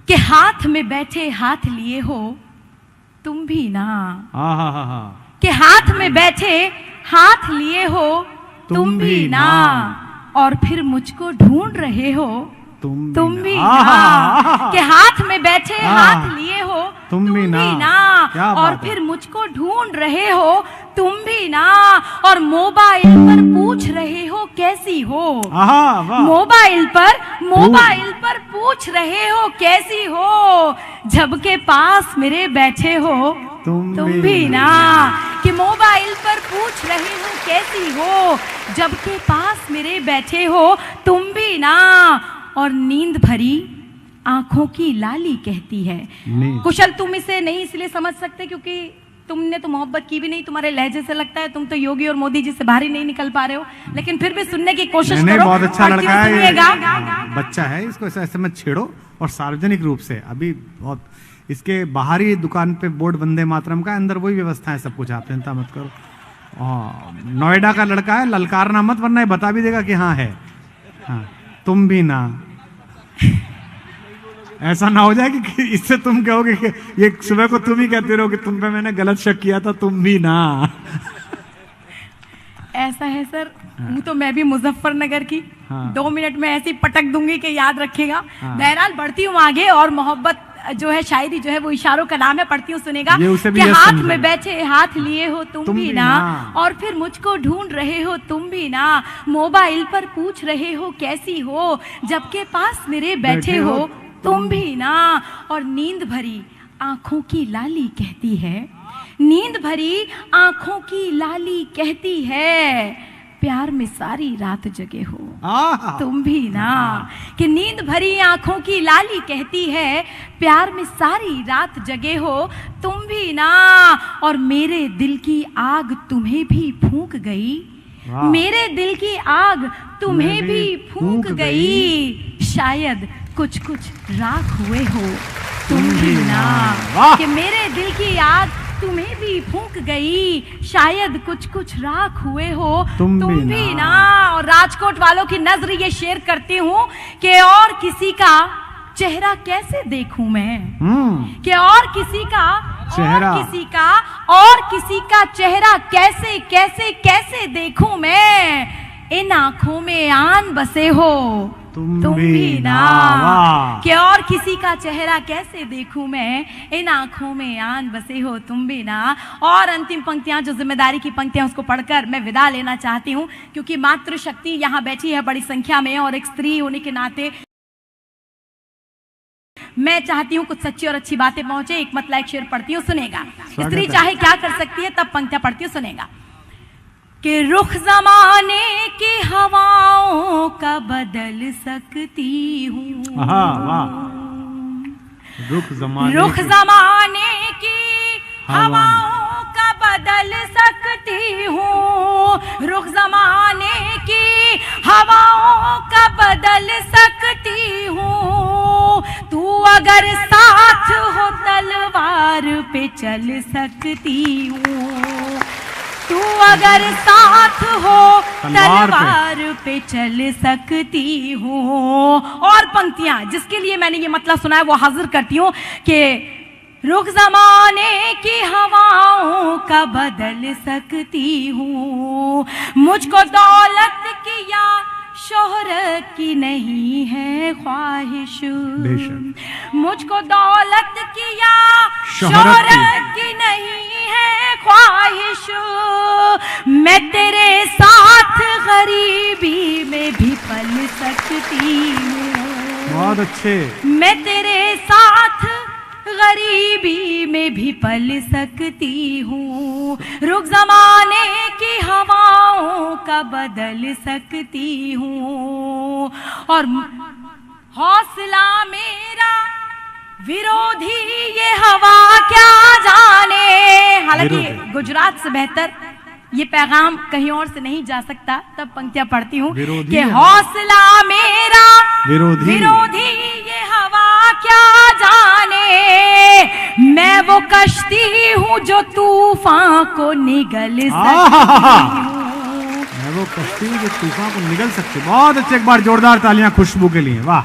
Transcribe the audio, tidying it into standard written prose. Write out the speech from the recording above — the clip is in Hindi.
कि हाथ में बैठे हाथ लिए हो तुम भी ना। कि हाथ में बैठे हाथ लिए हो तुम भी ना, और फिर मुझको ढूंढ रहे हो तुम भी ना। कि हाथ में बैठे हाथ लिए हो तुम भी ना, और फिर मुझको ढूंढ रहे हो तुम भी ना, और मोबाइल पर पूछ रहे हो कैसी हो। मोबाइल पर पूछ रहे हो कैसी हो, जबकि पास मेरे बैठे हो तुम भी ना। कि मोबाइल पर पूछ रहे हो कैसी हो, जबकि पास मेरे बैठे हो तुम भी ना, और नींद भरी आंखों की लाली कहती है। कुशल तुम इसे नहीं इसलिए समझ सकते क्योंकि तुमने तो मोहब्बत की भी नहीं, तुम्हारे लहजे से लगता है तुम तो योगी और मोदी जी से बाहर ही नहीं निकल पा रहे हो, लेकिन फिर भी सुनने की कोशिश करो। बहुत अच्छा लड़का है, बच्चा है, इसको ऐसे मत छेड़ो। और सार्वजनिक रूप से अभी बहुत इसके बाहरी दुकान पे बोर्ड वंदे मातरम का, अंदर वही व्यवस्था है सब कुछ, आप चिंता मत करो। नोएडा का लड़का है, ललकारना मत, वरना बता भी देगा कि हाँ है। हाँ, तुम भी ना, ऐसा ना हो जाए कि इससे तुम कहोगे कि ये सुबह को तुम ही कहते रहो कि तुम पे मैंने गलत शक किया था, तुम भी ना। ऐसा है सर, तो मैं भी मुजफ्फरनगर की 2 मिनट में ऐसी पटक दूंगी कि याद रखेगा। बहरहाल बढ़ती हूँ आगे, और मोहब्बत जो है, शायरी जो है वो इशारों का नाम है, पढ़ती हूँ सुनेगा। कि हाथ में बैठे हाथ लिए हो तुम भी ना, और फिर मुझको ढूंढ रहे हो तुम भी ना, मोबाइल पर पूछ रहे हो कैसी हो, जबकि पास मेरे बैठे हो तुम भी ना, और नींद भरी आंखों की लाली कहती है, नींद भरी आंखों की लाली कहती है, प्यार में सारी रात जगे हो तुम भी ना। कि नींद भरी आंखों की लाली कहती है, प्यार में सारी रात जगे हो तुम भी ना, और मेरे दिल की आग तुम्हें भी फूंक गई, मेरे दिल की आग तुम्हें भी फूंक गई, शायद कुछ कुछ राख हुए हो तुम भी ना। कि मेरे दिल की आग तुम्हें भी फूंक गई, शायद कुछ कुछ राख हुए हो तुम भी ना। और राजकोट वालों की नजर ये शेर करती हूँ कि और किसी का चेहरा कैसे देखूं मैं, कि और किसी का चेहरा, और किसी का चेहरा कैसे कैसे कैसे देखूं मैं, इन आंखों में आन बसे हो तुम भी ना। कि और किसी का चेहरा कैसे देखूं मैं, इन आंखों में आन बसे हो तुम भी ना। और अंतिम पंक्तियां जो जिम्मेदारी की पंक्तियां, उसको पढ़कर मैं विदा लेना चाहती हूं, क्योंकि मातृशक्ति यहाँ बैठी है बड़ी संख्या में, और एक स्त्री होने के नाते मैं चाहती हूँ कुछ सच्ची और अच्छी बातें पहुंचे। एक मतला एक शेर पढ़ती हूँ, सुनेगा। स्त्री चाहे क्या कर सकती है, तब पंक्तियां पढ़ती हूँ, सुनेगा। कि रुख जमाने की हवाओं का बदल सकती हूँ, रुख जमाने की हवाओं का बदल सकती हूँ, रुख जमाने की हवाओं का बदल सकती हूँ, तू अगर साथ हो तलवार पे चल सकती हूँ, तू अगर साथ हो तलवार पे चल सकती हूँ। और पंक्तियां जिसके लिए मैंने ये मतलब सुना है वो हाजिर करती हूँ कि रुख जमाने की हवाओं का बदल सकती हूँ, मुझको दौलत की या शोहरत की नहीं है ख्वाहिश, मुझको दौलत की या शोहरत की नहीं है ख्वाहिश, मैं तेरे साथ गरीबी में भी पल सकती हूँ, बहुत अच्छे, मैं तेरे साथ गरीबी में भी पल सकती हूँ, रुख जमाने की हवाओं का बदल सकती हूँ, और हौसला मेरा विरोधी ये हवा क्या जाने। हालांकि गुजरात से बेहतर ये पैगाम कहीं और से नहीं जा सकता, तब पंक्तियां पढ़ती हूँ कि हौसला मेरा विरोधी ये हवा क्या जाने, मैं वो कश्ती हूँ जो तूफान को निगल सकती हूँ, मैं वो कश्ती हूँ जो तूफान को निगल सकती। बहुत अच्छे, एक बार जोरदार तालियां खुशबू के लिए, वाह।